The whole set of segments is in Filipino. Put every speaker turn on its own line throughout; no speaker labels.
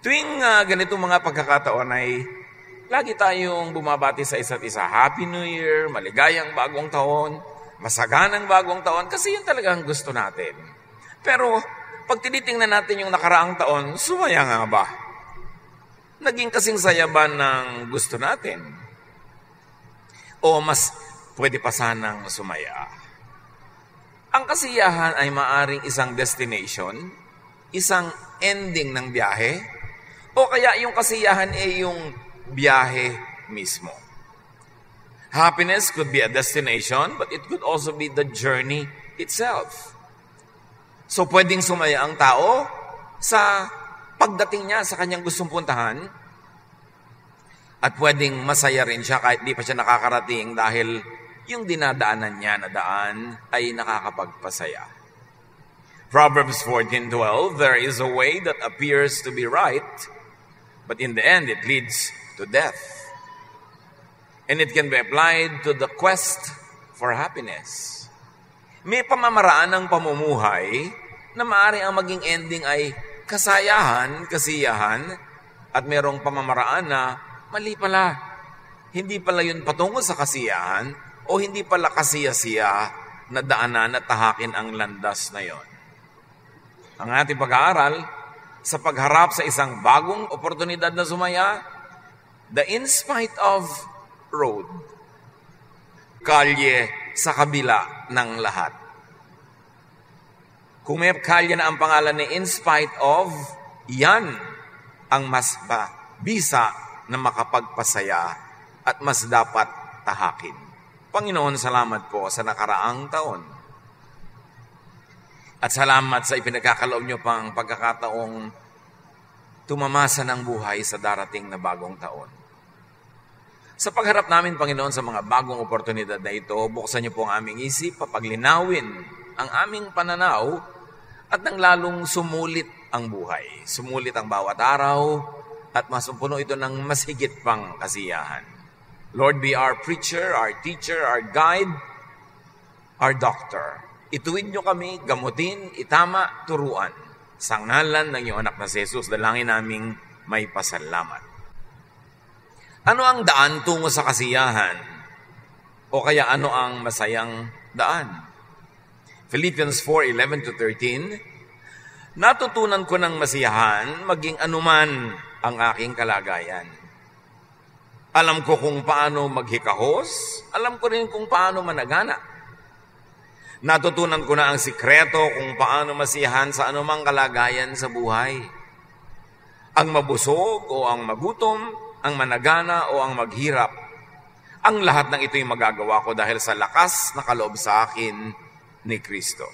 Tuwing ganitong mga pagkakataon ay lagi tayong bumabati sa isa't isa. Happy New Year, maligayang bagong taon, masaganang bagong taon, kasi yun talaga ang gusto natin. Pero pag tinitingnan natin yung nakaraang taon, sumaya nga ba? Naging kasing saya ba ng gusto natin? O mas pwede pa sanang sumaya? Ang kasiyahan ay maaring isang destination, isang ending ng biyahe, o kaya yung kasiyahan ay yung biyahe mismo. Happiness could be a destination, but it could also be the journey itself. So pwedeng sumaya ang tao sa pagdating niya sa kanyang gustong puntahan, at pwedeng masaya rin siya kahit di pa siya nakakarating dahil yung dinadaanan niya na daan ay nakakapagpasaya. Proverbs 14:12, there is a way that appears to be right, but in the end it leads to death. And it can be applied to the quest for happiness. May pamamaraan ng pamumuhay na maaari ang maging ending ay kasayahan, kasiyahan, at merong pamamaraan na mali pala. Hindi pala yun patungo sa kasiyahan o hindi pala kasiyasiya na daanan at tahakin ang landas na yon. Ang ating pag-aaral sa pagharap sa isang bagong oportunidad na sumaya, the in spite of road, kalye sa kabila ng lahat. Kung may kalye na ang pangalan ni in spite of, yan ang mas bisa na makapagpasaya at mas dapat tahakin. Panginoon, salamat po sa nakaraang taon. At salamat sa ipinagkakaloob niyo pang pagkakataong tumamasa ng buhay sa darating na bagong taon. Sa pagharap namin, Panginoon, sa mga bagong oportunidad na ito, buksan niyo po ang aming isip, papaglinawin ang aming pananaw, at nang lalong sumulit ang buhay. Sumulit ang bawat araw, at masumpuno ito ng mas higit pang kasiyahan. Lord, be our preacher, our teacher, our guide, our doctor. Ituwid niyo kami, gamutin, itama, turuan. Sa ngalan ng iyong anak na si Jesus, dalangin naming may pasalamat. Ano ang daan tungo sa kasiyahan? O kaya ano ang masayang daan? Philippians 4:11-13, natutunan ko ng masiyahan maging anuman ang aking kalagayan. Alam ko kung paano maghikahos, alam ko rin kung paano managana. Natutunan ko na ang sikreto kung paano masiyahan sa anumang kalagayan sa buhay. Ang mabusog o ang magutom, ang managana o ang maghirap. Ang lahat ng ito'y magagawa ko dahil sa lakas na kaloob sa akin ni Kristo.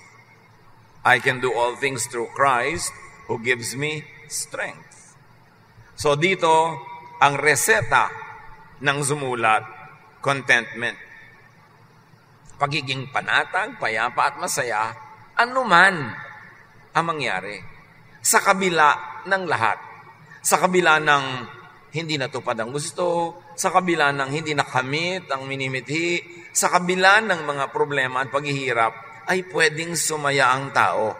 I can do all things through Christ who gives me strength. So dito, ang reseta ng sumulat, contentment. Pagiging panatag, payapa at masaya, anuman ang mangyari. Sa kabila ng lahat. Sa kabila ng hindi natupad ang gusto, sa kabila ng hindi nakamit ang minimithi, sa kabila ng mga problema at paghihirap, ay pwedeng sumaya ang tao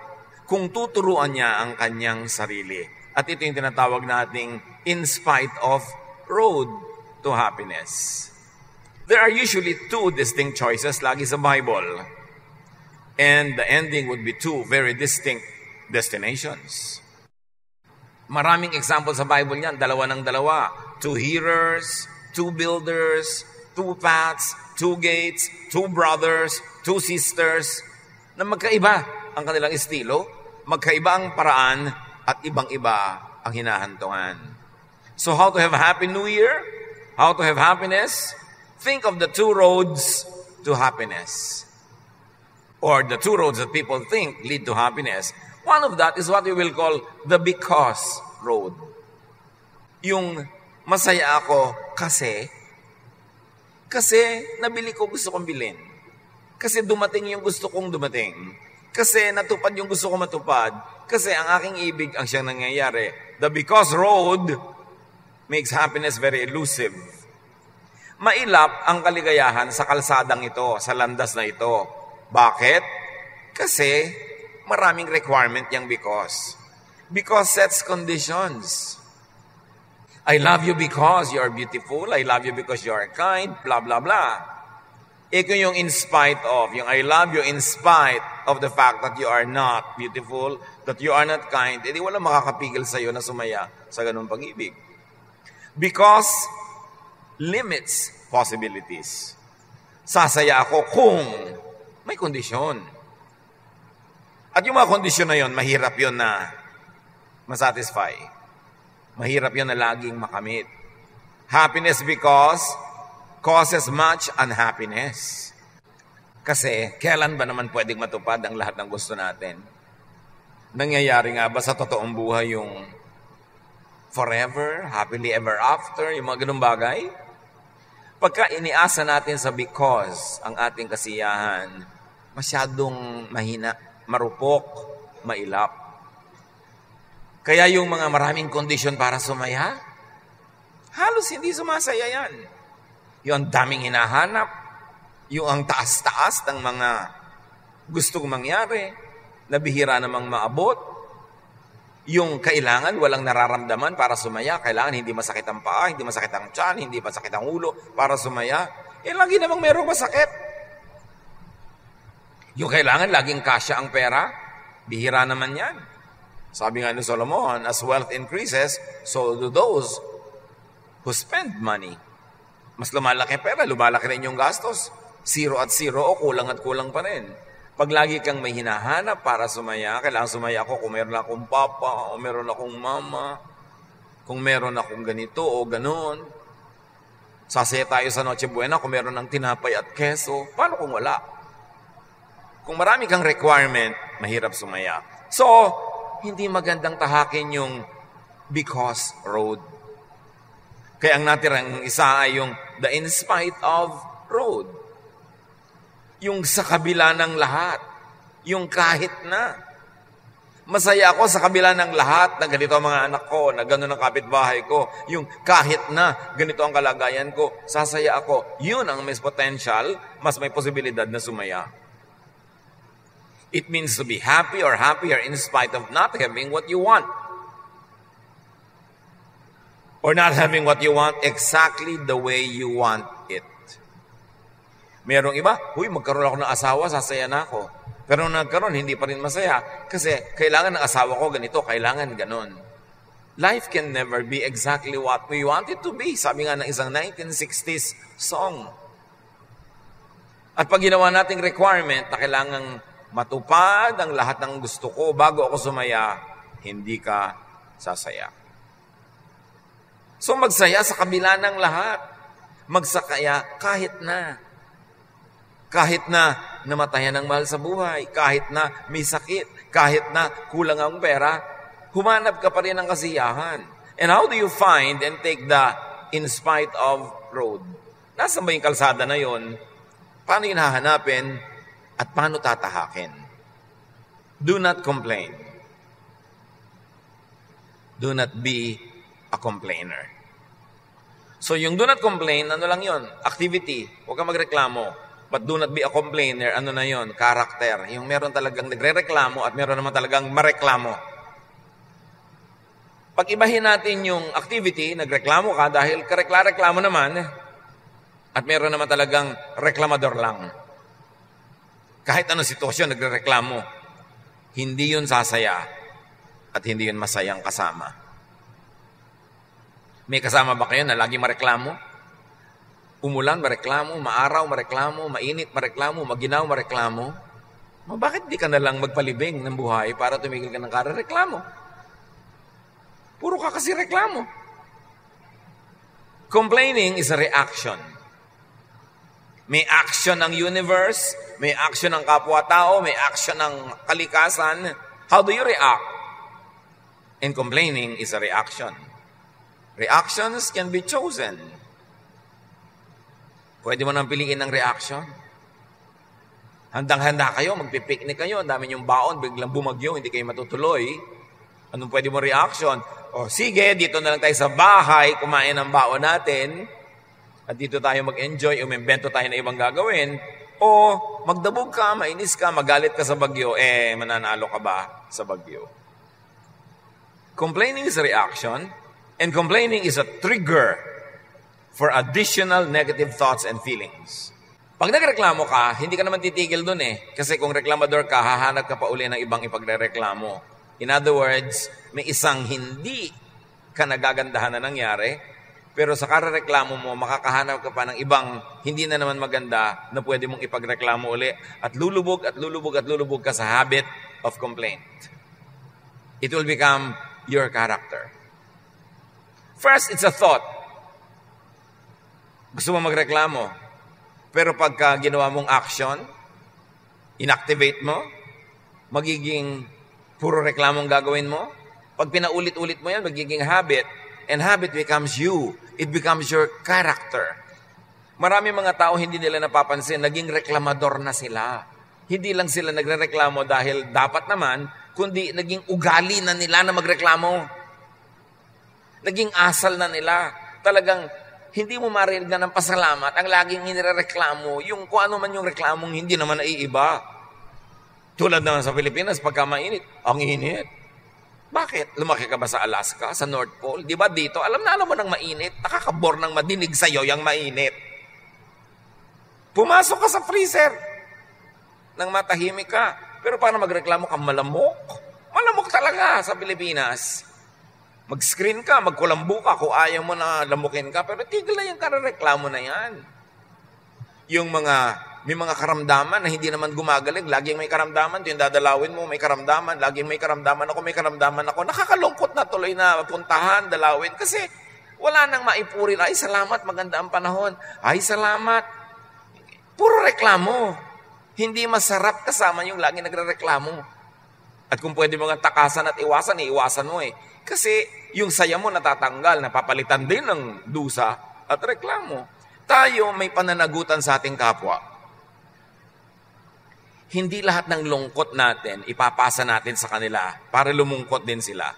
kung tuturuan niya ang kanyang sarili. At ito yung tinatawag nating in spite of road to happiness. There are usually two distinct choices lagi sa Bible. And the ending would be two very distinct destinations. Maraming example sa Bible niyan, dalawa ng dalawa. Two hearers, two builders, two paths, two gates, two brothers, two sisters, na magkaiba ang kanilang estilo, magkaiba ang paraan, at ibang-iba ang hinahantungan. So how to have a happy new year? How to have happiness? Think of the two roads to happiness. Or the two roads that people think lead to happiness. One of that is what we will call the because road. Yung masaya ako kasi nabili ko gusto kong bilhin. Kasi dumating yung gusto kong dumating. Kasi natupad yung gusto kong matupad. Kasi ang aking ibig ang siyang nangyayari. The because road makes happiness very elusive. Mailap ang kaligayahan sa kalsadang ito, sa landas na ito. Bakit? Kasi maraming requirement yung because. Because sets conditions. I love you because you are beautiful. I love you because you are kind. Blah, blah, blah. Ito yung in spite of. Yung I love you in spite of the fact that you are not beautiful, that you are not kind. Hindi wala makakapigil sa'yo na sumaya sa ganung pag-ibig. Because limits possibilities. Sasaya ako kung may kondisyon. At yung mga kondisyon na yon, mahirap yon na masatisfy. Mahirap yan na laging makamit. Happiness because causes much unhappiness. Kasi, kailan ba naman pwedeng matupad ang lahat ng gusto natin? Nangyayari nga ba sa totoong buhay yung forever, happily ever after, yung mga ganung bagay? Pagka iniasa natin sa because ang ating kasiyahan, masyadong mahina, marupok, mailap. Kaya yung mga maraming kondisyon para sumaya, halos hindi sumasaya yan. Yung daming hinahanap, yung ang taas-taas ng mga gustong mangyari, na bihira namang maabot, yung kailangan walang nararamdaman para sumaya, kailangan hindi masakit ang paa, hindi masakit ang tiyan, hindi masakit ang ulo para sumaya, lagi namang merong masakit. Yung kailangan laging kasya ang pera, bihira naman yan. Sabi nga ni Solomon, as wealth increases, so do those who spend money. Mas lumalaki pera, lumalaki rin yung gastos. 0 at 0 o kulang at kulang pa rin. Pag lagi kang may hinahanap para sumaya, kailangan sumaya ako kung meron akong papa o meron akong mama, kung meron akong ganito o ganon. Sasaya tayo sa Noche Buena kung meron ng tinapay at keso. Paano kung wala? Kung marami kang requirement, mahirap sumaya. So, hindi magandang tahakin yung because road. Kaya ang natirang isa ay yung the in spite of road. Yung sa kabila ng lahat. Yung kahit na. Masaya ako sa kabila ng lahat na ganito ang mga anak ko, na gano'n ang kapitbahay ko. Yung kahit na ganito ang kalagayan ko, sasaya ako. Yun ang mas potential, mas may posibilidad na sumaya. It means to be happy or happier in spite of not having what you want. Or not having what you want exactly the way you want it. Merong iba, magkaroon ako ng asawa, sasaya na ako. Pero nung nagkaroon, hindi pa rin masaya. Kasi kailangan ng asawa ko ganito, kailangan ganon. Life can never be exactly what we want it to be. Sabi nga ng isang 1960s song. At pag ginawa nating requirement na kailangang matupad ang lahat ng gusto ko bago ako sumaya, hindi ka sasaya. So magsaya sa kabila ng lahat. Magsakaya kahit na. Kahit na namatayan ng mahal sa buhay, kahit na may sakit, kahit na kulang ang pera, humanap ka pa rin ng kasiyahan. And how do you find and take the in spite of road? Nasaan ba yung kalsada na yon? Paano yun hahanapin? At paano tatahakin? Do not complain. Do not be a complainer. So yung do not complain, ano lang yon? Activity. Huwag kang magreklamo. But do not be a complainer. Ano na yon? Character. Yung meron talagang nagre-reklamo at meron naman talagang mareklamo. Pag ibahin natin yung activity, nagreklamo ka dahil karekla-reklamo naman, at meron naman talagang reklamador lang. Kahit anong sitwasyon, nagre-reklamo. Hindi yun sasaya at hindi yun masayang kasama. May kasama ba kayo na lagi mareklamo? Umulan, mareklamo, maaraw, mareklamo, mainit, mareklamo, maginaw, mareklamo. Bakit di ka na lang magpalibing ng buhay para tumigil ka ng kare-reklamo? Puro ka kasi reklamo. Complaining is a reaction. May action ng universe, may action ng kapwa-tao, may action ng kalikasan. How do you react? And complaining is a reaction. Reactions can be chosen. Pwede mo nang piliin ng reaction. Handang-handa kayo, magpipiknik kayo, ang dami yung baon, biglang bumagyo, hindi kayo matutuloy. Anong pwede mo reaction? O sige, dito na lang tayo sa bahay, kumain ng baon natin, at dito tayo mag-enjoy, umimbento tayo na ibang gagawin, o magdabog ka, mainis ka, magalit ka sa bagyo, mananalo ka ba sa bagyo? Complaining is a reaction. And complaining is a trigger for additional negative thoughts and feelings. Pag nagreklamo ka, hindi ka naman titigil dun eh. Kasi kung reklamador ka, hahanap ka pa uli ng ibang ipagrereklamo. In other words, may isang hindi ka nagagandahan na nangyari, pero sa karereklamo mo, makakahanap ka pa ng ibang hindi na naman maganda na pwede mong ipagreklamo uli at lulubog at lulubog at lulubog ka sa habit of complaint. It will become your character. First, it's a thought. Gusto mo magreklamo, pero pagka ginawa mong action, inactivate mo, magiging puro reklamong gagawin mo. Pag pinaulit-ulit mo yan, magiging habit, and habit becomes you. It becomes your character. Marami mga tao hindi nila napapansin, naging reklamador na sila. Hindi lang sila nagrereklamo dahil dapat naman, kundi naging ugali na nila na magreklamo. Naging asal na nila. Talagang hindi mo marinig na ng pasalamat ang laging inireklamo, yung kung ano man yung reklamong hindi naman naiiba. Tulad naman sa Pilipinas, pagka mainit, ang init. Bakit? Lumaki ka ba sa Alaska, sa North Pole? Di ba dito, alam mo ng mainit, nakakabor ng madinig sa'yo yung mainit. Pumasok ka sa freezer, nang matahimik ka. Pero paano magreklamo ka? Malamok. Malamok talaga sa Pilipinas. Mag-screen ka, magkulambo ka kung ayaw mo na lamukin ka, pero tigil na yung karereklamo na yan. May mga karamdaman na hindi naman gumagaling, laging may karamdaman, yung dadalawin mo, may karamdaman, laging may karamdaman ako. Nakakalungkot na tuloy na puntahan, dalawin, kasi wala nang maipurin. Ay, salamat, maganda ang panahon. Ay, salamat. Puro reklamo. Hindi masarap kasama yung laging nagrereklamo. At kung pwede mo nga takasan at iwasan, iiwasan mo eh. Kasi yung saya mo natatanggal, napapalitan din ng dusa at reklamo. Tayo may pananagutan sa ating kapwa. Hindi lahat ng lungkot natin ipapasa natin sa kanila para lumungkot din sila.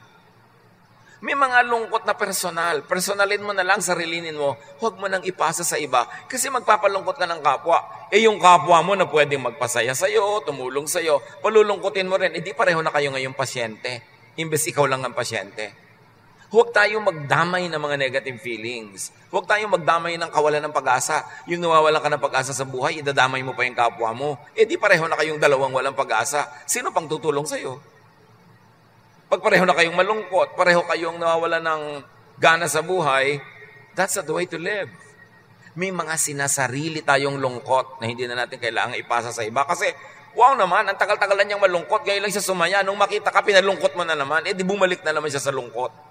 May mga lungkot na personal. Personalin mo na lang, sarilinin mo. Huwag mo nang ipasa sa iba. Kasi magpapalungkot ka ng kapwa. Yung kapwa mo na pwedeng magpasaya sa'yo, tumulong sa'yo, palulungkotin mo rin. Di pareho na kayo ngayong pasyente. Imbes ikaw lang ang pasyente. Huwag tayong magdamay ng mga negative feelings. Huwag tayong magdamay ng kawalan ng pag-asa. Yung nawawalan ka ng pag-asa sa buhay, idadamay mo pa yung kapwa mo. Di pareho na kayong dalawang walang pag-asa. Sino pang tutulong sa'yo? Pag pareho na kayong malungkot, pareho kayong nawawalan ng gana sa buhay, that's not the way to live. May mga sinasarili tayong lungkot na hindi na natin kailangan ipasa sa iba. Kasi, wow naman, ang tagal-tagal na niyang malungkot, ngayon lang siya sumaya. Nung makita ka, pinalungkot mo na naman, di bumalik na naman siya sa lungkot.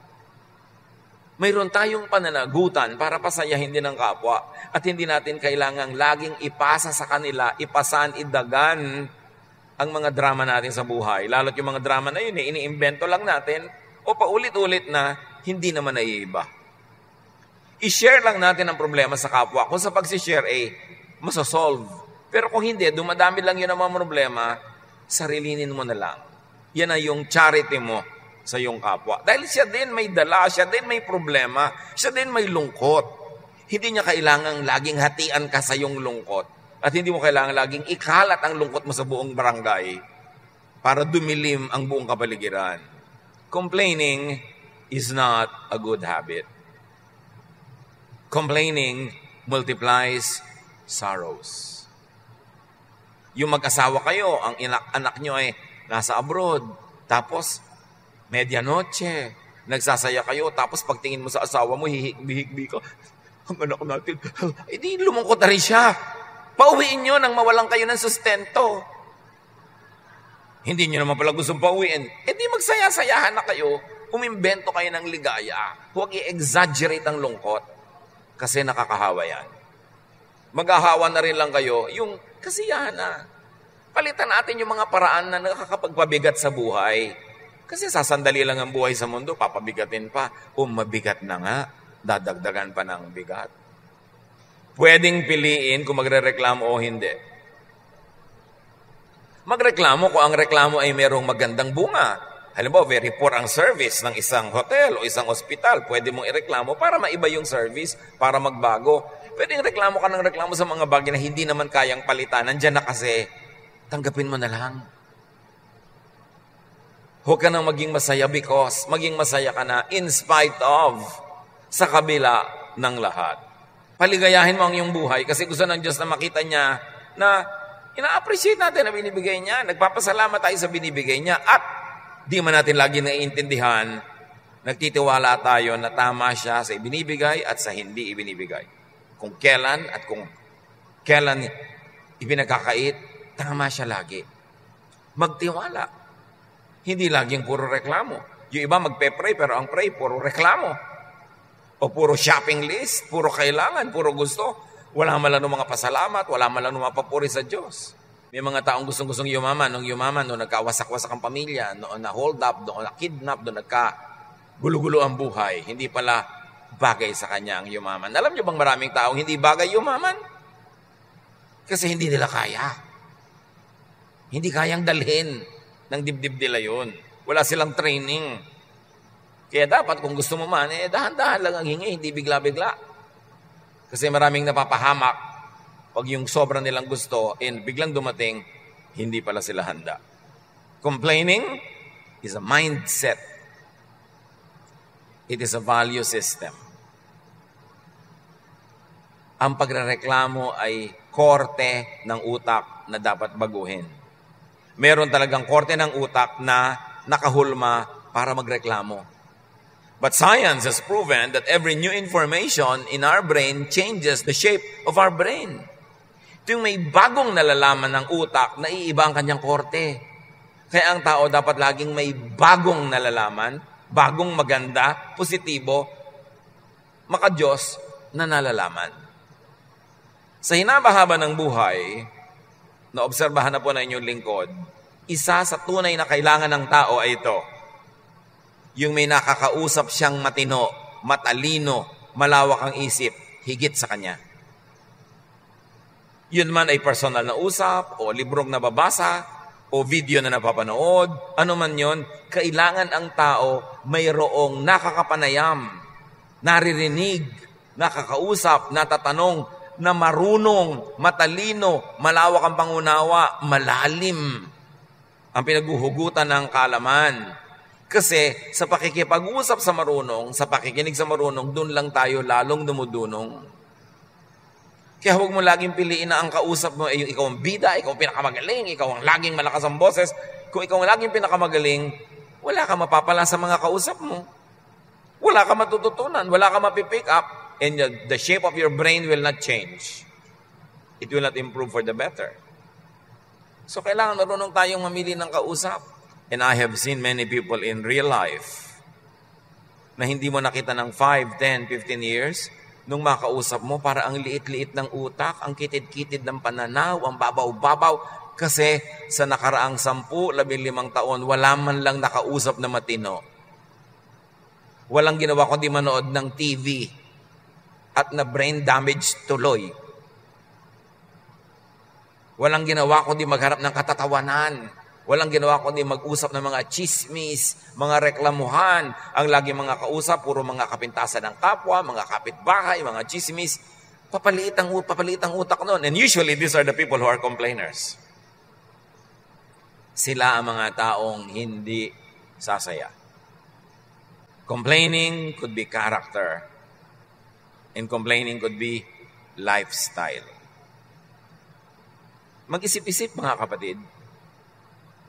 Mayroon tayong pananagutan para pasayahin din ng kapwa. At hindi natin kailangang laging ipasa sa kanila, ipasan, idagan ang mga drama natin sa buhay. Lalo't yung mga drama na yun, iniimbento lang natin o paulit-ulit na hindi naman naiiba. I-share lang natin ang problema sa kapwa. Kung sa pag-share, masosolve. Pero kung hindi, dumadami lang yun ang mga problema, sarilinin mo na lang. Yan na yung charity mo sa iyong kapwa. Dahil siya din may dala, siya din may problema, siya din may lungkot. Hindi niya kailangang laging hatian ka sa iyong lungkot. At hindi mo kailangan laging ikalat ang lungkot mo sa buong barangay para dumilim ang buong kapaligiran. Complaining is not a good habit. Complaining multiplies sorrows. Yung mag-asawa kayo, ang anak nyo ay nasa abroad, tapos medianoche, nagsasaya kayo, tapos pagtingin mo sa asawa mo, hihikbi-hikbi ka, ang anak natin, di lumungkot na rin siya. Pauwiin nyo nang mawalan kayo ng sustento. Hindi nyo naman pala gustong pauwiin. Di magsaya-sayahan na kayo, umimbento kayo ng ligaya. Huwag i-exaggerate ang lungkot kasi nakakahawa yan. Mag-ahawa na rin lang kayo, yung kasiyahan na. Palitan natin yung mga paraan na nakakapagpabigat sa buhay. Kasi sasandali lang ang buhay sa mundo, papabigatin pa. Mabigat na nga, dadagdagan pa ng bigat. Pwedeng piliin kung magrereklamo o hindi. Magreklamo kung ang reklamo ay merong magandang bunga. Halimbawa, very poor ang service ng isang hotel o isang ospital. Pwede mong ireklamo para maiba yung service, para magbago. Pwedeng reklamo ka ng reklamo sa mga bagay na hindi naman kayang palitan. Nandiyan na kasi, tanggapin mo na lang. Huwag ka nang maging masaya because maging masaya ka na in spite of, sa kabila ng lahat. Paligayahin mo ang iyong buhay kasi gusto ng Diyos na makita niya na ina-appreciate natin na binibigay niya. Nagpapasalamat tayo sa binibigay niya at di man natin lagi naiintindihan, nagtitiwala tayo na tama siya sa ibinibigay at sa hindi ibinibigay. Kung kailan at kung kailan ibinagkakait, tama siya lagi. Magtiwala. Hindi laging puro reklamo. Yung iba magpe-pray pero ang pray puro reklamo. O puro shopping list, puro kailangan, puro gusto. Wala man lang ng mga pasalamat, wala man lang ng mga papuri sa Diyos. May mga taong gustong-gustong yumaman. Nung yumaman, nung nagkawasak-wasak ang pamilya, noon na-hold up, noon na-kidnap, noon nagka-gulo-gulo ang buhay. Hindi pala bagay sa kanya ang yumaman. Alam niyo bang maraming taong hindi bagay yumaman? Kasi hindi nila kaya. Hindi kayang dalhin ng dibdib nila yun. Wala silang training. Kaya dapat kung gusto mo man, dahan-dahan lang ang hingi, hindi bigla-bigla. Kasi maraming napapahamak pag yung sobrang nilang gusto and biglang dumating, hindi pala sila handa. Complaining is a mindset. It is a value system. Ang pagrereklamo ay korte ng utak na dapat baguhin. Meron talagang korte ng utak na nakahulma para magreklamo. But science has proven that every new information in our brain changes the shape of our brain. Ito yung may bagong nalalaman ng utak na iiba ang kanyang korte. Kaya ang tao dapat laging may bagong nalalaman, bagong maganda, positibo, maka-Diyos na nalalaman. Sa hinabahaba ng buhay, naobserbahan na po na inyong lingkod, isa sa tunay na kailangan ng tao ay ito. Yung may nakakausap siyang matino, matalino, malawak ang isip, higit sa kanya. Yun man ay personal na usap, o librong nababasa, o video na napapanood, ano man yun, kailangan ang tao mayroong nakakapanayam, naririnig, nakakausap, natatanong, na marunong, matalino, malawak ang pangunawa, malalim ang pinaguhugutan ng kaalaman. Kasi sa pakikipag-usap sa marunong, sa pakikinig sa marunong, doon lang tayo lalong dumudunong. Kaya huwag mo laging piliin na ang kausap mo ay yung ikaw ang bida, ikaw ang pinakamagaling, ikaw ang laging malakas ang boses. Kung ikaw ang laging pinakamagaling, wala ka mapapala sa mga kausap mo. Wala ka matututunan, wala ka mapipick up, and the shape of your brain will not change. It will not improve for the better. So kailangan marunong tayong mamili ng kausap. And I have seen many people in real life na hindi mo nakita ng 5, 10, 15 years, nung makausap mo, para ang liit-liit ng utak, ang kitid-kitid ng pananaw, ang babaw-babaw, kasi sa nakaraang 10, 15 taon, wala man lang nakausap na matino. Walang ginawa kundi manood ng TV at na brain damage tuloy. Walang ginawa kundi magharap ng katatawanan. Walang ginawa kundi mag-usap ng mga chismis, mga reklamuhan. Ang lagi mga kausap, puro mga kapintasan ng kapwa, mga kapitbahay, mga chismis. Papaliit ang utak nun. And usually, these are the people who are complainers. Sila ang mga taong hindi sasaya. Complaining could be character. And complaining could be lifestyle. Mag-isip-isip, mga kapatid.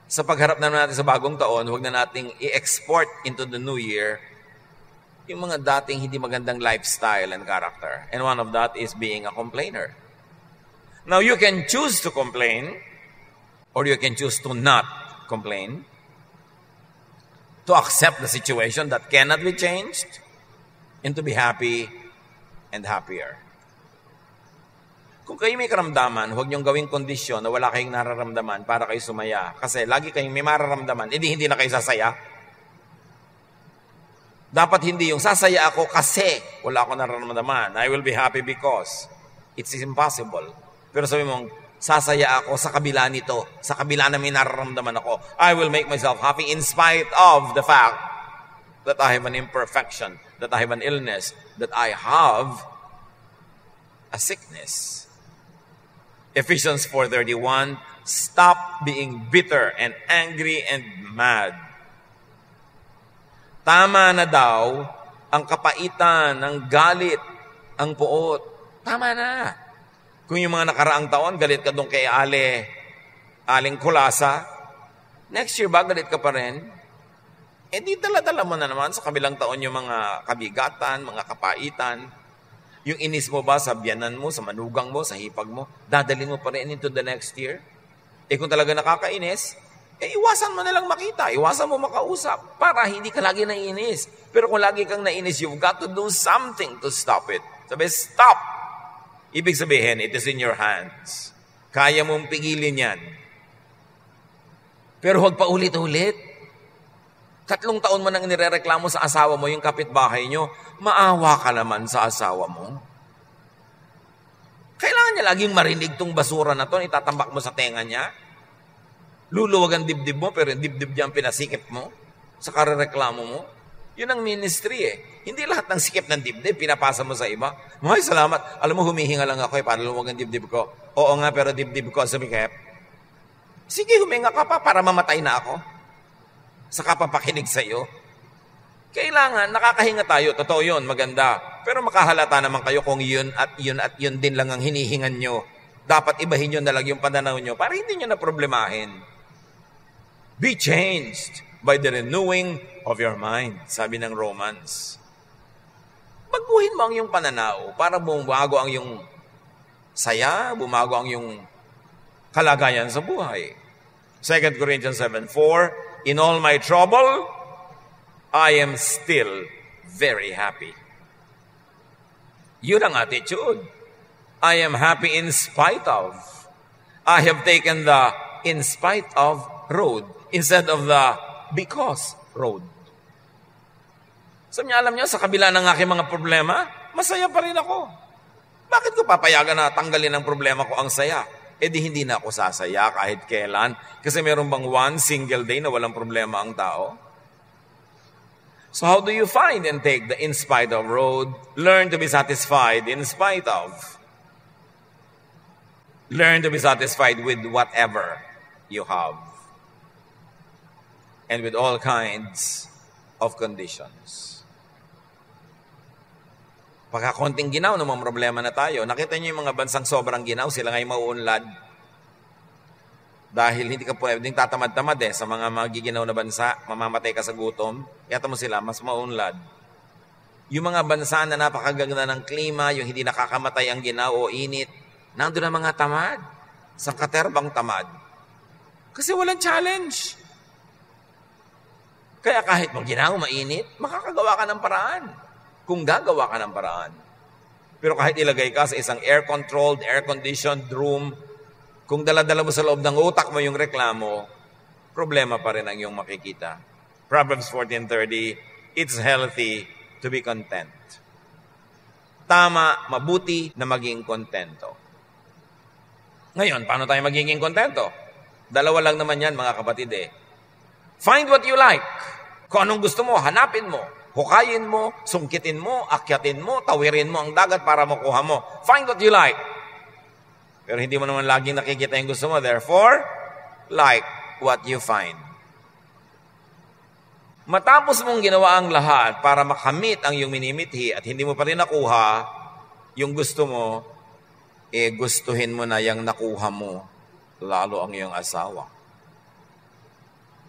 Sa pagharap naman natin sa bagong taon, huwag na nating i-export into the new year yung mga dating hindi magandang lifestyle and character. And one of that is being a complainer. Now, you can choose to complain or you can choose to not complain, to accept the situation that cannot be changed, and to be happy and happier. Kung kayo may karamdaman, huwag niyong gawing kondisyon na wala kayong nararamdaman para kayo sumaya. Kasi lagi kayong may mararamdaman, hindi na kayo sasaya. Dapat hindi yung sasaya ako kasi wala akong nararamdaman. I will be happy because. It's impossible. Pero sabi mong, sasaya ako sa kabila nito. Sa kabila na may nararamdaman ako. I will make myself happy in spite of the fact that I have an imperfection, that I have an illness, that I have a sickness. Ephesians 4:31, stop being bitter and angry and mad. Tama na daw ang kapaitan, ang galit, ang puot. Tama na. Kung yung mga nakaraang taon, galit ka doon kay Aling Kulasa, next year ba galit ka pa rin? Di dala-dala mo na naman sa kabilang taon yung mga kabigatan, mga kapaitan. Yung inis mo ba sa biyanan mo, sa manugang mo, sa hipag mo, dadalhin mo pa rin into the next year? Kung talaga nakakainis, iwasan mo na lang makita, iwasan mo makausap para hindi ka lagi naiinis. Pero kung lagi kang nainis, you've got to do something to stop it. Sabi, stop! Ibig sabihin, it is in your hands. Kaya mong pigilin yan. Pero huwag pa ulit-ulit. 3 taon mo nang nirereklamo sa asawa mo, yung kapitbahay nyo, maawa ka naman sa asawa mo. Kailangan niya laging marinig tong basura na to, itatambak mo sa tenga niya. Luluwag ang dibdib mo, pero yung dibdib niya ang pinasikip mo sa karereklamo mo. Yun ang ministry Hindi lahat ng sikip ng dibdib, pinapasa mo sa iba. May salamat. Alam mo, humihinga lang ako para luwag ang dibdib ko. Oo nga, pero dibdib ko sumikip. Sige, huminga ka pa para mamatay na ako. Sa kapapakinig sa iyo. Kailangan, nakakahinga tayo. Totoo yun, maganda. Pero makahalata naman kayo kung yun at yun din lang ang hinihingan nyo. Dapat ibahin nyo na lang yung pananaw nyo para hindi nyo na problemahin. Be changed by the renewing of your mind, sabi ng Romans. Baguhin mo ang iyong pananaw para bumago ang iyong saya, bumago ang iyong kalagayan sa buhay. 2 Corinthians 7:4, in all my trouble, I am still very happy. Yun ang attitude. I am happy in spite of. I have taken the in spite of road instead of the because road. Sabi niya, alam niyo, sa kabila ng aking mga problema, masaya pa rin ako. Bakit ko papayagan na tanggalin ang problema ko ang saya? Di hindi na ako sasaya kahit kailan. Kasi meron bang one single day na walang problema ang tao? So how do you find and take the in spite of road? Learn to be satisfied in spite of. Learn to be satisfied with whatever you have. And with all kinds of conditions. Pagka konting ginaw, ng mga problema na tayo. Nakita niyo yung mga bansang sobrang ginaw, sila ngayong mauunlad. Dahil hindi ka pwedeng tatamad-tamad sa mga magiginaw na bansa, mamamatay ka sa gutom, yata mo sila, mas mauunlad. Yung mga bansa na napakaganda ng klima, yung hindi nakakamatay ang ginaw o init, nandun ang mga tamad. Sa katerbang tamad. Kasi walang challenge. Kaya kahit maginaw, mainit, makakagawa ka ng paraan. Kung gagawa ka ng paraan. Pero kahit ilagay ka sa isang air-controlled, air-conditioned room, kung dala-dala mo sa loob ng utak mo yung reklamo, problema pa rin ang iyong makikita. Proverbs 14:30, it's healthy to be content. Tama, mabuti na maging kontento. Ngayon, paano tayo magiging kontento? Dalawa lang naman yan, mga kapatid Find what you like. Kung anong gusto mo, hanapin mo. Hukayin mo, sungkitin mo, akyatin mo, tawirin mo ang dagat para makuha mo. Find what you like. Pero hindi mo naman laging nakikita yung gusto mo. Therefore, like what you find. Matapos mong ginawa ang lahat para makamit ang iyong minimithi at hindi mo pa rin nakuha yung gusto mo, gustuhin mo na yung nakuha mo, lalo ang iyong asawa.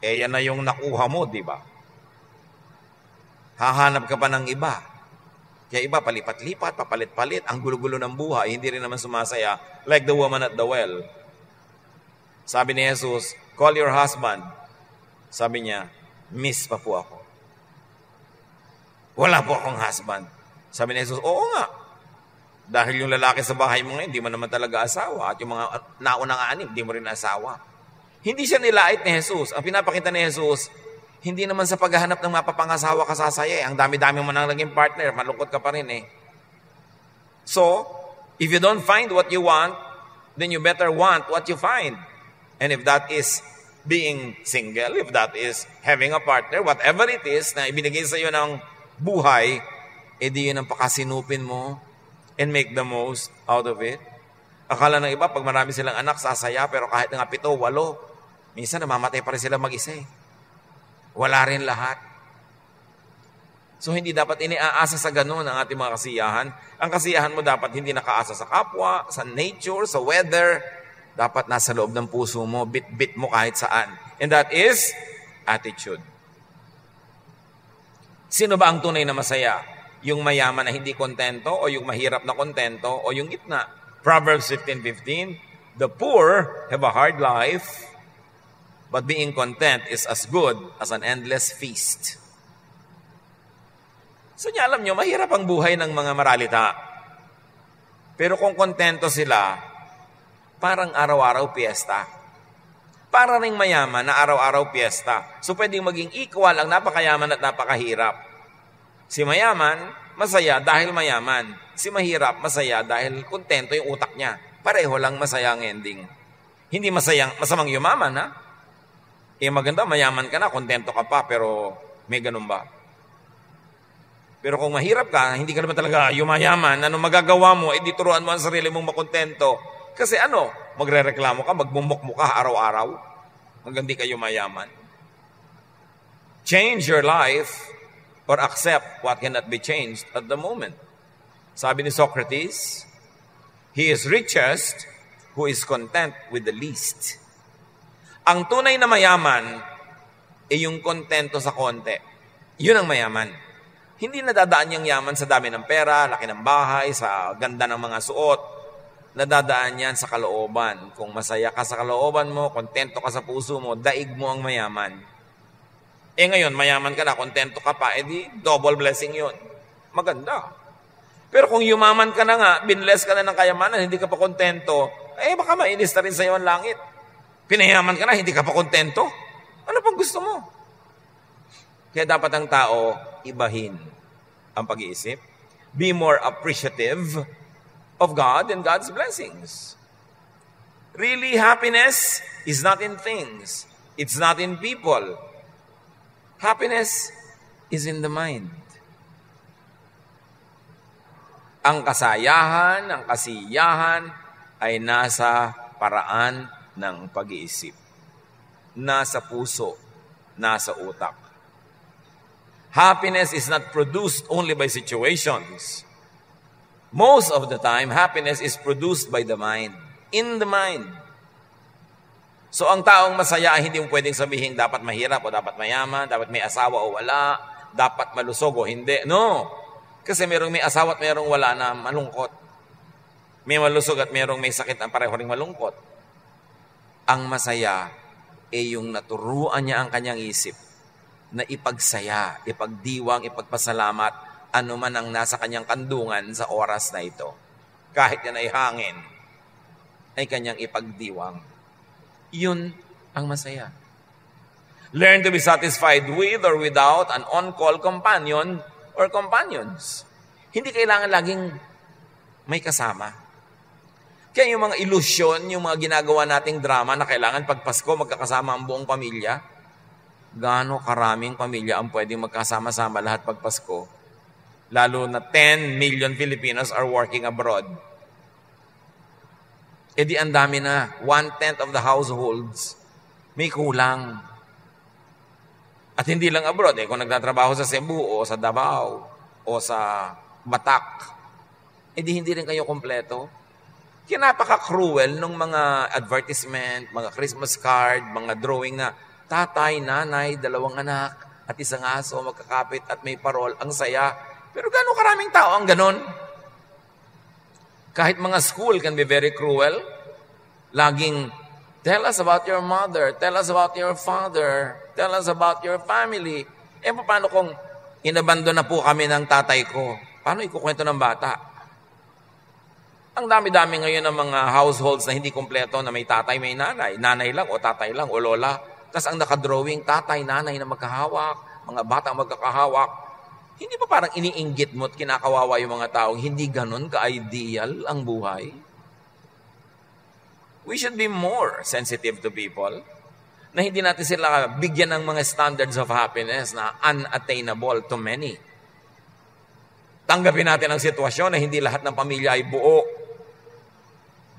Yan na yung nakuha mo, di ba? Hahanap ka pa ng iba. Kaya iba, palipat-lipat, papalit-palit. Ang gulo-gulo ng buhay, hindi rin naman sumasaya. Like the woman at the well. Sabi ni Jesus, call your husband. Sabi niya, miss pa po ako. Wala po akong husband. Sabi ni Jesus, oo nga. Dahil yung lalaki sa bahay mo ngayon, hindi mo naman talaga asawa. At yung mga naunang anim, hindi mo rin asawa. Hindi siya nilait ni Jesus. Ang pinapakita ni Jesus, hindi naman sa paghahanap ng mapapangasawa ka sasaya. Ang dami-dami mo nang naging partner, malungkot ka pa rin So, if you don't find what you want, then you better want what you find. And if that is being single, if that is having a partner, whatever it is na ibinigay sa iyo ng buhay, edi yun ang pakasinupin mo and make the most out of it. Akala ng iba, pag marami silang anak, sasaya, pero kahit nga 7, 8, minsan namamatay pa rin sila mag-isa Wala rin lahat. So hindi dapat iniaasa sa ganun ang ating mga kasiyahan. Ang kasiyahan mo dapat hindi nakaasa sa kapwa, sa nature, sa weather. Dapat nasa loob ng puso mo, bit-bit mo kahit saan. And that is attitude. Sino ba ang tunay na masaya? Yung mayaman na hindi kontento o yung mahirap na kontento o yung gitna? Proverbs 15:15, the poor have a hard life, but being content is as good as an endless feast. So niya alam nyo, mahirap ang buhay ng mga maralita. Pero kung kontento sila, parang araw-araw piyesta. Para ring mayaman na araw-araw piyesta. So pwedeng maging equal ang napakayaman at napakahirap. Si mayaman, masaya dahil mayaman. Si mahirap, masaya dahil kontento yung utak niya. Pareho lang masaya ang ending. Hindi masamang yumaman, ha? Maganda, mayaman ka na, kontento ka pa, pero may ganun ba? Pero kung mahirap ka, hindi ka naman talaga yumayaman, ano magagawa mo? Di turuan mo ang sarili mong makontento. Kasi magrereklamo ka, magmumukmo ka araw-araw. Hanggang di ka yumayaman. Change your life or accept what cannot be changed at the moment. Sabi ni Socrates, he is richest who is content with the least. Ang tunay na mayaman ay yung kontento sa konti. Yun ang mayaman. Hindi nadadaan yung yaman sa dami ng pera, laki ng bahay, sa ganda ng mga suot. Nadadaan yan sa kalooban. Kung masaya ka sa kalooban mo, kontento ka sa puso mo, daig mo ang mayaman. Ngayon, mayaman ka na, kontento ka pa, di double blessing yun. Maganda. Pero kung yumaman ka na nga, binless ka na ng kayamanan, hindi ka pa kontento, baka mainis na rin sa iyo ang langit. Pinayaman ka na, hindi ka pa kontento. Ano pang gusto mo? Kaya dapat ang tao, ibahin ang pag-iisip. Be more appreciative of God and God's blessings. Really, happiness is not in things. It's not in people. Happiness is in the mind. Ang kasayahan, ang kasiyahan ay nasa paraan ng pag-iisip. Nasa puso, nasa utak. Happiness is not produced only by situations. Most of the time, happiness is produced by the mind. In the mind. So ang taong masaya ay hindi mo pwedeng sabihin dapat mahirap o dapat mayaman, dapat may asawa o wala, dapat malusog o hindi. No. Kasi merong may asawa at merong wala na malungkot. May malusog at merong may sakit na pareho ring malungkot. Ang masaya ay yung naturuan niya ang kanyang isip na ipagsaya, ipagdiwang, ipagpasalamat, ano man ang nasa kanyang kandungan sa oras na ito. Kahit yan ay hangin, ay kanyang ipagdiwang. Yun ang masaya. Learn to be satisfied with or without an on-call companion or companions. Hindi kailangan laging may kasama. Kaya yung mga ilusyon, yung mga ginagawa nating drama na kailangan pag Pasko magkakasama ang buong pamilya, gaano karaming pamilya ang pwedeng magkasama-sama lahat pag Pasko? Lalo na 10 million Filipinos are working abroad. Di ang dami na. 1/10 of the households may kulang. At hindi lang abroad. Kung nagtatrabaho sa Cebu o sa Davao o sa Batak, di hindi rin kayo kompleto. Kaya napaka-cruel ng mga advertisement, mga Christmas card, mga drawing na tatay, nanay, 2 anak, at 1 aso, magkakapit at may parol, ang saya. Pero gano'ng karaming tao ang ganon? Kahit mga school can be very cruel. Laging, tell us about your mother, tell us about your father, tell us about your family. Paano kung inabandon na po kami ng tatay ko? Paano ikukwento ng bata? Ang dami-dami ngayon ng mga households na hindi kompleto na may tatay, may nanay. Nanay lang o tatay lang o lola. Tapos ang nakadrawing, tatay, nanay na magkahawak, mga batang magkakahawak. Hindi ba parang iniinggit mo at kinakawawa yung mga taong hindi ganun ka-ideal ang buhay? We should be more sensitive to people na hindi natin sila bigyan ng mga standards of happiness na unattainable to many. Tanggapin natin ang sitwasyon na hindi lahat ng pamilya ay buo.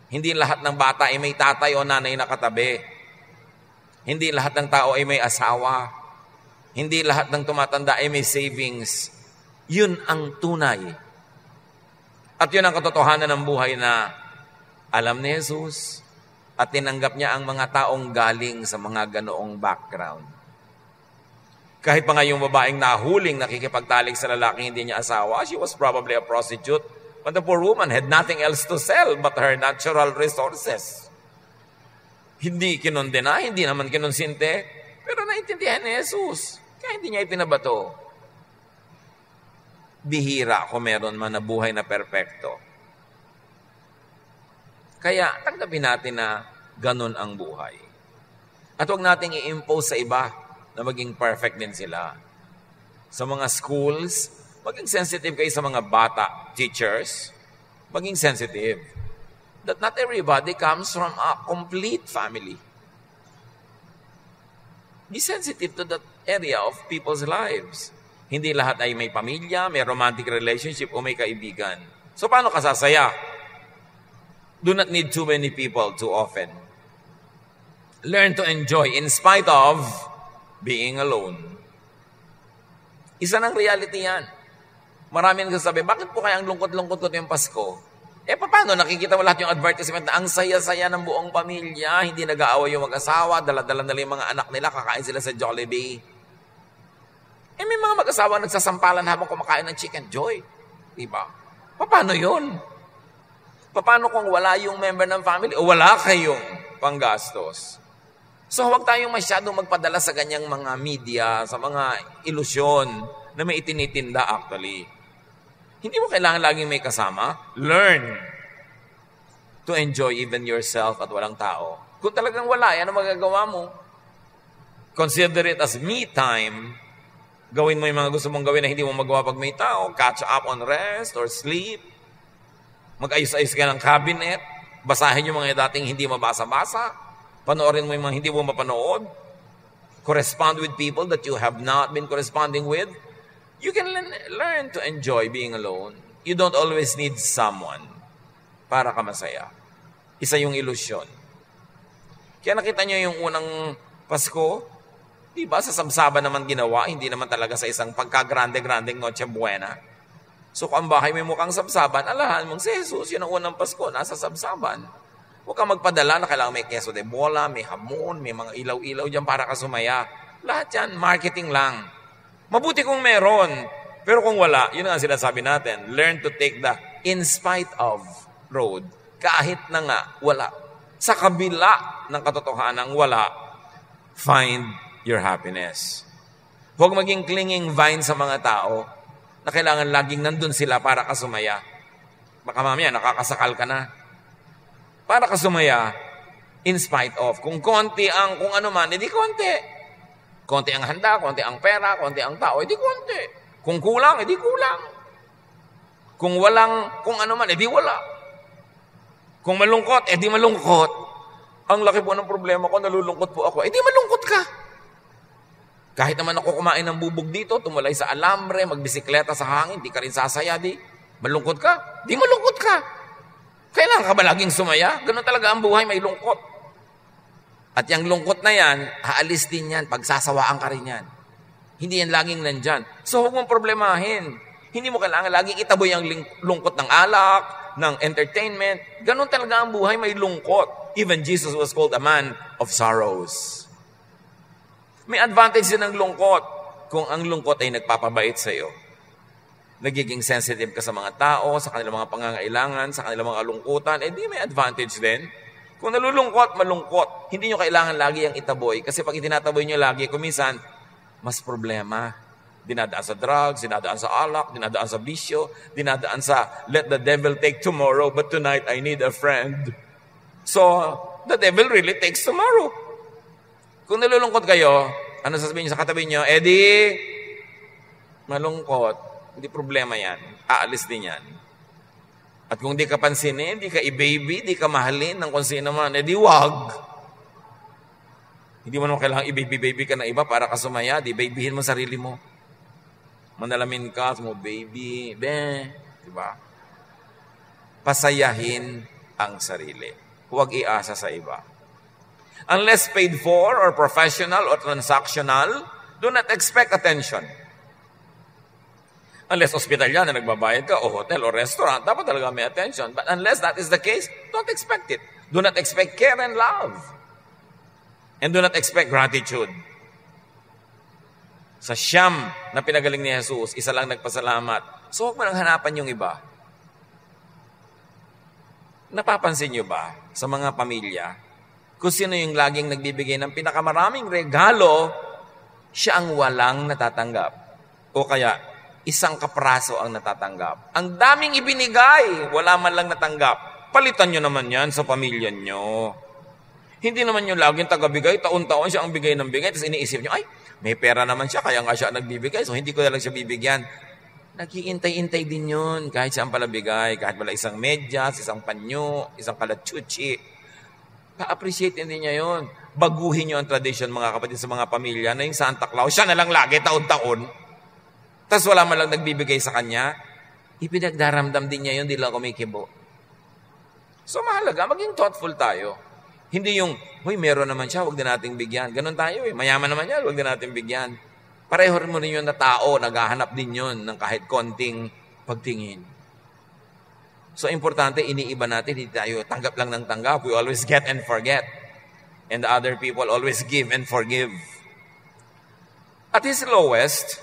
Hindi lahat ng bata ay may tatay o nanay na katabi. Hindi lahat ng tao ay may asawa. Hindi lahat ng tumatanda ay may savings. Yun ang tunay. At yun ang katotohanan ng buhay na alam ni Jesus at tinanggap niya ang mga taong galing sa mga ganoong background. Kahit pa nga yung babaeng nahuling nakikipagtalik sa lalaking hindi niya asawa, she was probably a prostitute, but the poor woman had nothing else to sell but her natural resources. Hindi kinondena, hindi naman kinonsinte, pero naintindihan ni Jesus. Kaya hindi niya ipinabato. Bihira kung meron man na buhay na perpekto. Kaya tanggapin natin na ganun ang buhay. At huwag nating i-impose sa iba na maging perfect din sila. Sa mga schools, maging sensitive kayo sa mga bata, teachers, maging sensitive. That not everybody comes from a complete family. Be sensitive to that area of people's lives. Hindi lahat ay may pamilya, may romantic relationship, o may kaibigan. So, paano ka sasaya? Do not need too many people too often. Learn to enjoy in spite of being alone. Isa ng reality yan. Marami nagsasabi, bakit po kaya ang lungkot-lungkot ko yung Pasko? Paano? Nakikita mo lahat yung advertisement na ang saya-saya ng buong pamilya, hindi nag-aaway yung mag-asawa, dala-dala nila yung mga anak nila, kakain sila sa Jollibee. May mga mag-asawa nagsasampalan habang kumakain ng chicken joy. Diba? Paano yun? Paano kung wala yung member ng family o wala kayong panggastos? So huwag tayong masyadong magpadala sa ganyang mga media, sa mga ilusyon na may itinitinda actually. Hindi mo kailangan laging may kasama. Learn to enjoy even yourself at walang tao. Kung talagang wala, yan ang magagawa mo. Consider it as me time. Gawin mo yung mga gusto mong gawin na hindi mo magawa pag may tao. Catch up on rest or sleep. Mag-ayos-ayos ka ng cabinet. Basahin yung mga dating hindi mabasa-basa. Panoorin mo yung mga hindi mo mapanood. Correspond with people that you have not been corresponding with. You can learn to enjoy being alone. You don't always need someone para ka masaya. Isa yung ilusyon. Kaya nakita nyo yung unang Pasko, diba, sa samsaba naman ginawa, hindi naman talaga sa isang pagka-grande-grandeng Noche Buena. So kung ang bahay may mukhang sabsaban, alahan mong si Jesus, yun ang unang Pasko, nasa sabsaban. Huwag kang magpadala na kailangan may queso de bola, may hamon, may mga ilaw-ilaw dyan para ka sumaya. Lahat yan, marketing lang. Mabuti kung meron. Pero kung wala, yun ang sinasabi natin, learn to take the in spite of road. Kahit na nga, wala. Sa kabila ng katotohanan wala, find your happiness. Huwag maging clinging vine sa mga tao na kailangan laging nandun sila para ka sumaya. Baka mamaya nakakasakal ka na. Para ka sumaya in spite of. Kung konti ang kung ano man, edi konti. Konti ang handa, konti ang pera, konti ang tao, edi konti. Kung kulang, edi kulang. Kung walang, kung ano man, edi wala. Kung malungkot, edi malungkot. Ang laki po ng problema ko, nalulungkot po ako, edi malungkot ka. Kahit naman ako kumain ng bubog dito, tumulay sa alambre, magbisikleta sa hangin, di ka rin sasaya, di. Malungkot ka? Di malungkot ka. Kailangan ka ba laging sumaya? Ganun talaga ang buhay, may lungkot. At yung lungkot na yan, haalis din yan, pagsasawaan ka rin yan. Hindi yan laging nandyan. So huwag mong problemahin. Hindi mo kailangan laging itaboy ang lungkot ng alak, ng entertainment. Ganun talaga ang buhay, may lungkot. Even Jesus was called a man of sorrows. May advantage din ng lungkot kung ang lungkot ay nagpapabait sa iyo. Nagiging sensitive ka sa mga tao, sa kanilang mga pangangailangan, sa kanilang mga kalungkutan, di may advantage din. Kung nalulungkot, malungkot, hindi nyo kailangan lagi ang itaboy. Kasi pag itinataboy nyo lagi, kuminsan, mas problema. Dinadaan sa drugs, dinadaan sa alak, dinadaan sa bisyo, dinadaan sa let the devil take tomorrow, but tonight I need a friend. So, the devil really takes tomorrow. Kung nalulungkot kayo, ano sasabihin nyo sa katabi nyo? Malungkot. Hindi problema yan. Aalis din yan. At kung di ka pansinin, di ka i-baby, di ka mahalin ng kung sino man, wag. Hindi mo naman kailangan i-baby-baby ka na iba para ka sumaya. Di babyhin mo sarili mo. Manalamin ka, mo baby, diba? Pasayahin ang sarili. Huwag iasa sa iba. Unless paid for or professional or transactional, do not expect attention. Unless hospital yan na nagbabayad ka, o hotel, o restaurant, dapat talaga may attention. But unless that is the case, don't expect it. Do not expect care and love. And do not expect gratitude. Sa siyam na pinagaling ni Jesus, isa lang nagpasalamat. So huwag mo nang hanapan yung iba. Napapansin nyo ba sa mga pamilya, kung sino yung laging nagbibigay ng pinakamaraming regalo, siya ang walang natatanggap. O kaya, isang kapraso ang natatanggap. Ang daming ibinigay, wala man lang natanggap. Palitan nyo naman yan sa pamilya nyo. Hindi naman yung laging tagabigay, taon-taon siya ang bigay ng bigay, tapos iniisip nyo, ay, may pera naman siya, kaya nga siya nagbibigay, so hindi ko na lang siya bibigyan. Nag-iintay-intay din yun, kahit saan pala bigay, kahit wala isang medyas, isang panyo, isang kalachuchi. Pa-appreciate din niya yun. Baguhin nyo ang tradition, mga kapatid, sa mga pamilya, na yung Santa Claus, siya na lang lagi, taon-taon. Tapos wala man lang nagbibigay sa kanya, ipinagdaramdam din niya yun, di lang kumikibo. So mahalaga, maging thoughtful tayo. Hindi yung, huy, meron naman siya, huwag din nating bigyan. Ganon tayo eh. Mayaman naman yan, huwag din nating bigyan. Pareho mo rin yun na tao, naghahanap din yun ng kahit konting pagtingin. So importante, iniiba natin, hindi tayo tanggap lang ng tanggap. We always get and forget. And other people always give and forgive. At his lowest,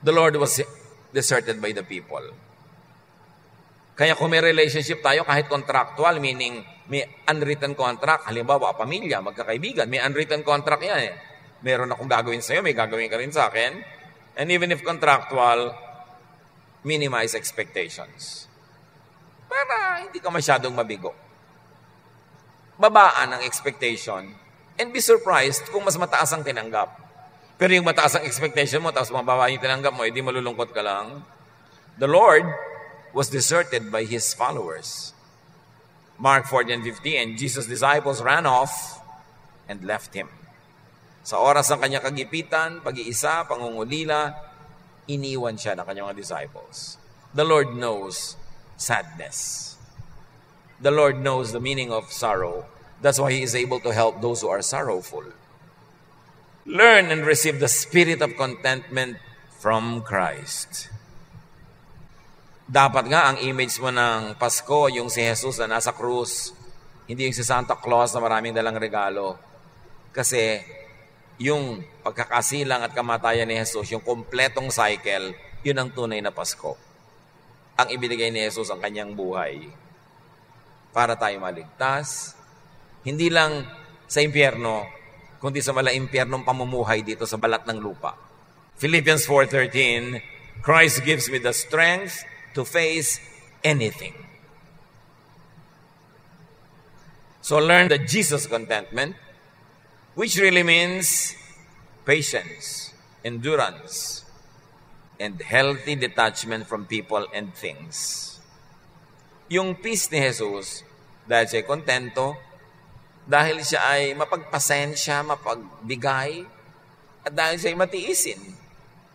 the Lord was deserted by the people. Kaya kung may relationship tayo, kahit contractual, meaning may unwritten contract, halimbawa, pamilya, magkakaibigan, may unwritten contract yan eh. Meron akong gagawin sa'yo, may gagawin ka rin sa akin. And even if contractual, minimize expectations. Para hindi ka masyadong mabigo. Babaan ang expectation and be surprised kung mas mataas ang tinanggap. Pero yung mataas ang expectation mo, tapos mababa yung tinanggap mo, edi malulungkot ka lang. The Lord was deserted by His followers. Mark 14:50, and Jesus' disciples ran off and left Him. Sa oras ng kanyang kagipitan, pag-iisa, pangungulila, iniwan siya ng kanyang mga disciples. The Lord knows sadness. The Lord knows the meaning of sorrow. That's why He is able to help those who are sorrowful. Learn and receive the spirit of contentment from Christ. Dapat nga ang image mo ng Pasko, yung si Jesus na nasa krus, hindi yung si Santa Claus na maraming dalang regalo. Kasi yung pagkakasilang at kamatayan ni Jesus, yung kompletong cycle, yun ang tunay na Pasko. Ang ibinigay ni Jesus ang kanyang buhay para tayo maligtas, hindi lang sa impyerno, kundi sa mala-impyernong pamumuhay dito sa balat ng lupa. Philippians 4:13, Christ gives me the strength to face anything. So learn the Jesus contentment, which really means patience, endurance, and healthy detachment from people and things. Yung peace ni Jesus, dahil siya kontento, dahil siya ay mapagpasensya, mapagbigay, at dahil siya ay matiisin,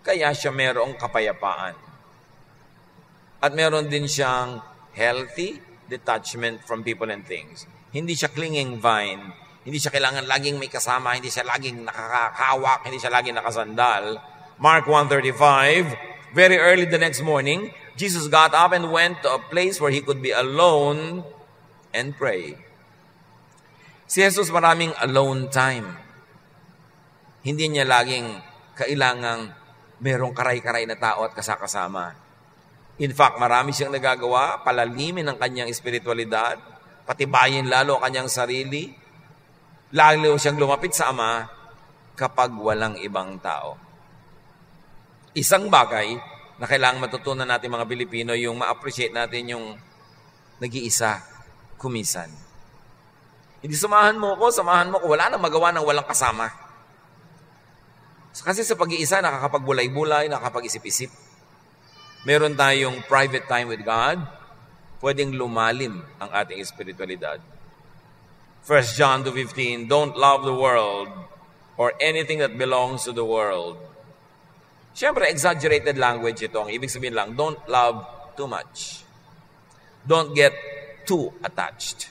kaya siya mayroong kapayapaan. At meron din siyang healthy detachment from people and things. Hindi siya clinging vine. Hindi siya kailangan laging may kasama. Hindi siya laging nakakawak. Hindi siya laging nakasandal. Mark 1:35, very early the next morning, Jesus got up and went to a place where He could be alone and pray. Si Jesus maraming alone time. Hindi niya laging kailangang merong karay-karay na tao at kasakasama. In fact, marami siyang nagagawa, palalimin ang kanyang espiritualidad, patibayin lalo ang kanyang sarili, lalo siyang lumapit sa Ama kapag walang ibang tao. Isang bagay na kailangang matutunan natin mga Pilipino, yung ma-appreciate natin yung nag-iisa, kumisan. Hindi samahan mo ko, wala nang magawa ng walang kasama. Kasi sa pag-iisa, nakakapagbulay-bulay, nakakapag-isip-isip. Meron tayong private time with God, pwedeng lumalim ang ating espiritualidad. 1 John 2:15, don't love the world or anything that belongs to the world. Siyempre, exaggerated language ito. Ang ibig sabihin lang, don't love too much. Don't get too attached.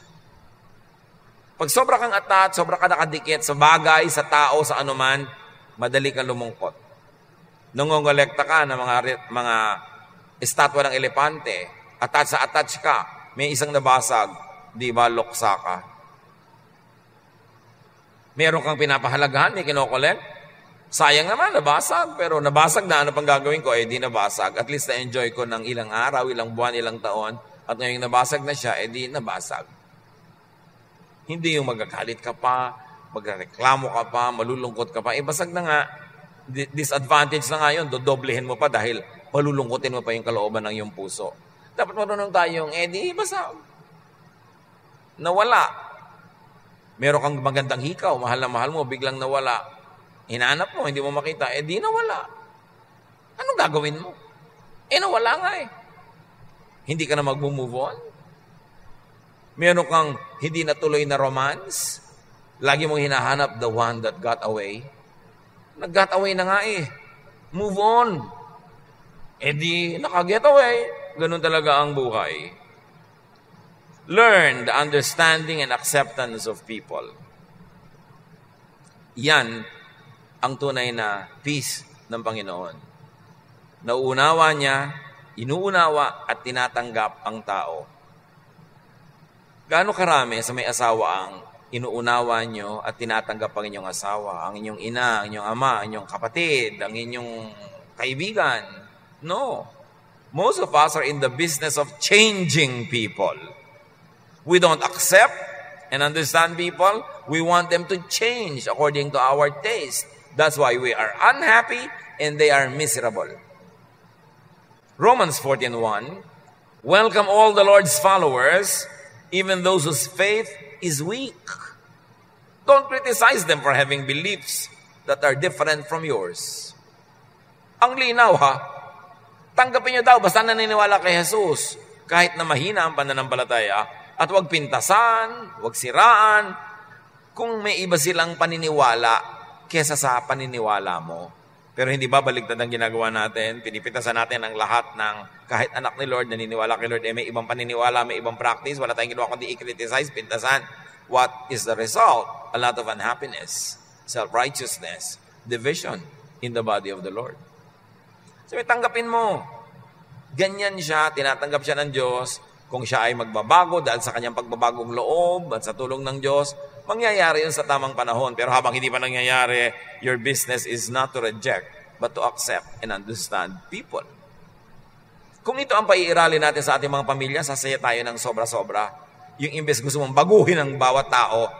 Pag sobra kang sobra ka nakadikit sa bagay, sa tao, sa anuman, madali kang lumungkot. nangongolekta ka ng mga estatwa ng elepante, attach ka, may isang nabasag, di ba, loksa ka? Meron kang pinapahalagahan, may kinokolekt. Sayang naman, nabasag. Pero nabasag na, ano pang gagawin ko? Di nabasag. At least na-enjoy ko ng ilang araw, ilang buwan, ilang taon. At ngayong nabasag na siya, di nabasag. Hindi yung magagalit ka pa, magreklamo ka pa, malulungkot ka pa. Basag na nga. Disadvantage na nga yun, dodoblehin mo pa dahil malulungkotin mo pa yung kalooban ng iyong puso. Dapat marunong tayong, di basag. Nawala. Meron kang magandang hikaw, mahal na mahal mo, biglang nawala. Hinanap mo, hindi mo makita, di nawala. Anong gagawin mo? Nawala nga Hindi ka na mag-move on? Meron kang hindi natuloy na romance? Lagi mong hinahanap the one that got away? Nag-got away na nga Move on. Di naka-get away. Ganun talaga ang buhay. Learn the understanding and acceptance of people. Yan ang tunay na peace ng Panginoon. Nauunawa niya, inuunawa at tinatanggap ang tao. Gaano karami sa may asawa ang inuunawa nyo at tinatanggap ang inyong asawa, ang inyong ina, ang inyong ama, ang inyong kapatid, ang inyong kaibigan? No. Most of us are in the business of changing people. We don't accept and understand people. We want them to change according to our taste. That's why we are unhappy and they are miserable. Romans 14:1, welcome all the Lord's followers, even those whose faith is weak. Don't criticize them for having beliefs that are different from yours. Ang linaw tanggapin nyo daw basta naniniwala kay Jesus, kahit na mahina ang pananampalataya. At huwag pintasan, huwag siraan, kung may iba silang paniniwala kesa sa paniniwala mo. Pero hindi ba baligtad ang ginagawa natin? Pinipitasan natin ang lahat ng kahit anak ni Lord, naniniwala kay Lord, may ibang paniniwala, may ibang practice, wala tayong ginawa kundi i-criticize, pintasan. What is the result? A lot of unhappiness, self-righteousness, division in the body of the Lord. So tanggapin mo. Ganyan siya, tinatanggap siya ng Diyos. Kung siya ay magbabago dahil sa kanyang pagbabagong loob at sa tulong ng Diyos, mangyayari yun sa tamang panahon. Pero habang hindi pa nangyayari, your business is not to reject, but to accept and understand people. Kung ito ang paiirali natin sa ating mga pamilya, sasaya tayo ng sobra-sobra. Yung imbes gusto mong baguhin ang bawat tao,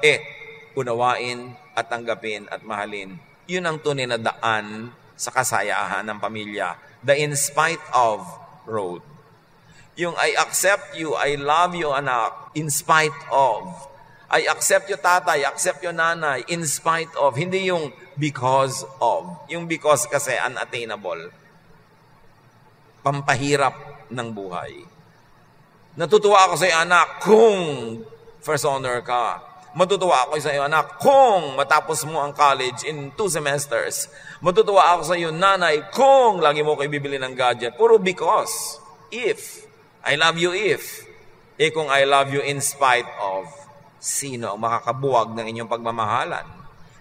unawain at tanggapin at mahalin. Yun ang tunay na daan sa kasayahan ng pamilya. The in spite of road. Yung I accept you, I love you, anak, in spite of. I accept you, tatay, accept you, nanay, in spite of. Hindi yung because of. Yung because kasi unattainable. Pampahirap ng buhay. Natutuwa ako sa iyo, anak, kung first honor ka. Matutuwa ako sa iyo, anak, kung matapos mo ang college in 2 semesters. Matutuwa ako sa iyo, nanay, kung lagi mo ko ibibili ng gadget. Puro because. If. I love you if. Kung I love you in spite of, sino ang makakabuwag ng inyong pagmamahalan?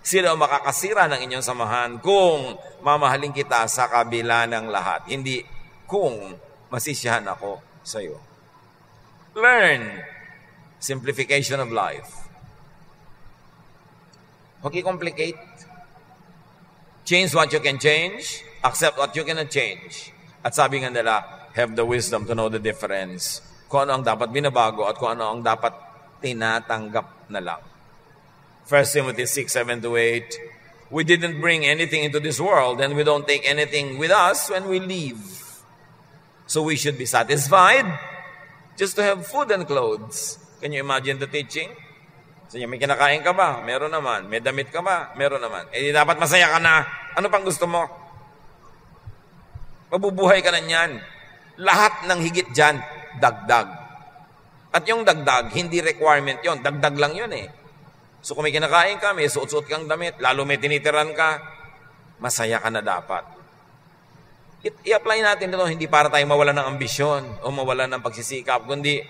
Sino ang makakasira ng inyong samahan kung mamahalin kita sa kabila ng lahat? Hindi kung masisiyahan ako sa iyo. Learn simplification of life. Huwag i-complicate. Change what you can change. Accept what you cannot change. At sabi nga nila, have the wisdom to know the difference. Kung ano ang dapat binabago at kung ano ang dapat tinatanggap na lang. 1 Timothy 6:7-8, we didn't bring anything into this world and we don't take anything with us when we leave. So we should be satisfied just to have food and clothes. Can you imagine the teaching? So, may kinakain ka ba? Meron naman. May damit ka ba? Meron naman. Di dapat masaya ka na. Ano pang gusto mo? Mabubuhay ka na niyan. Lahat ng higit dyan, dagdag. At yung dagdag, hindi requirement yon, dagdag lang yun So kung may kinakain ka, may suot-suot kang damit, lalo may tinitiran ka, masaya ka na dapat. I-apply natin ito, hindi para tayo mawala ng ambisyon o mawala ng pagsisikap, kundi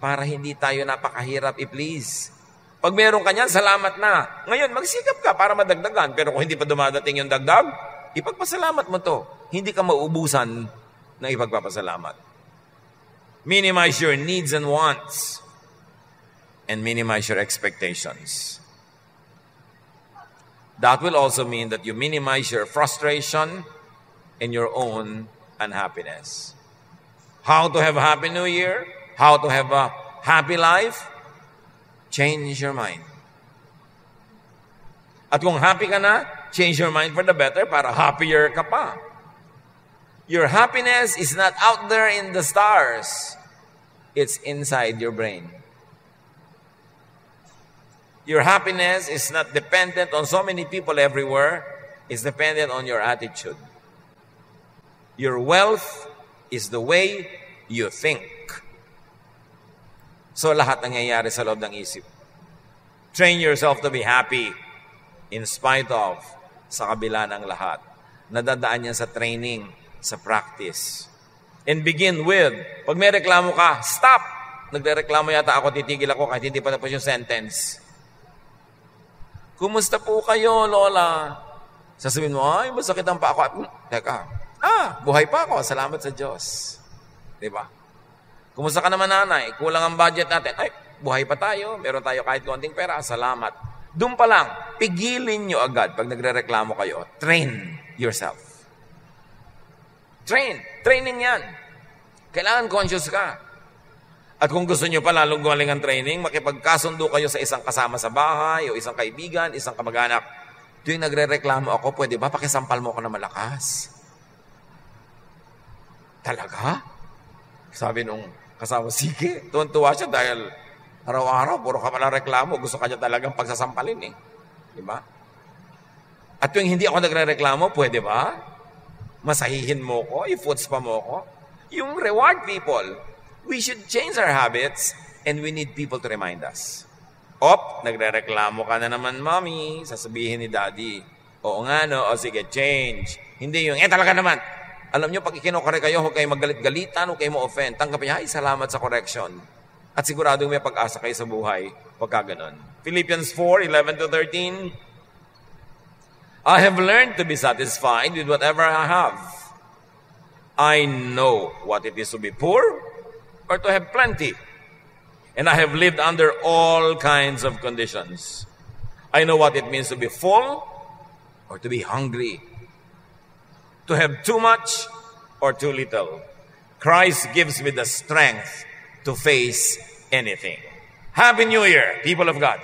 para hindi tayo napakahirap i-please. Pag meron ka niyan, salamat na. Ngayon, magsikap ka para madagdagan. Pero kung hindi pa dumadating yung dagdag, ipagpasalamat mo to. Hindi ka maubusan ng ipagpapasalamat. Minimize your needs and wants and minimize your expectations. That will also mean that you minimize your frustration and your own unhappiness. How to have a happy new year? How to have a happy life? Change your mind. At kung happy ka na, change your mind for the better para happier ka pa. Your happiness is not out there in the stars. It's inside your brain. Your happiness is not dependent on so many people everywhere. It's dependent on your attitude. Your wealth is the way you think. So lahat nangyayari sa loob ng isip. Train yourself to be happy in spite of, sa kabila ng lahat. Nadadaan yan sa training, sa practice. And begin with, pag may reklamo ka, stop! Nagrereklamo yata ako, titigil ako kahit hindi pa tapos yung sentence. Kumusta po kayo, Lola? Sasabihin mo, ay, masakit ang pa ako. Teka, buhay pa ako, salamat sa Diyos. Diba? Kumusta ka naman, nanay? Kulang ang budget natin. Ay, buhay pa tayo. Meron tayo kahit konting pera. Salamat. Doon pa lang, pigilin nyo agad pag nagre-reklamo kayo. Train yourself. Training yan. Kailangan conscious ka. At kung gusto nyo pa lalong galing ang training, makipagkasundo kayo sa isang kasama sa bahay o isang kaibigan, isang kamag-anak. Tuwing nagre-reklamo ako, pwede ba pakisampal mo ako na malakas? Talaga? Sabi nung kasama, sige. Tuwan-tuwa siya dahil araw-araw, puro ka pala reklamo. Gusto ka niya talagang pagsasampalin eh. Diba? At tuwing hindi ako nagre-reklamo, pwede ba? Masahihin mo ko, i-foots pa mo ko. Yung reward people, we should change our habits and we need people to remind us. Nagre-reklamo ka na naman, mommy. Sasabihin ni daddy, oo nga no, sige, change. Hindi yung, talaga naman. Alam nyo, pag ikinokore kayo, huwag kayo magalit-galitan, huwag kayo ma-offend. Tanggapin niya, salamat sa correction. At siguradong may pag-asa kayo sa buhay, huwag ka ganun. Philippians 4:11-13, I have learned to be satisfied with whatever I have. I know what it is to be poor or to have plenty. And I have lived under all kinds of conditions. I know what it means to be full or to be hungry. To have too much or too little. Christ gives me the strength to face anything. Happy New Year, people of God.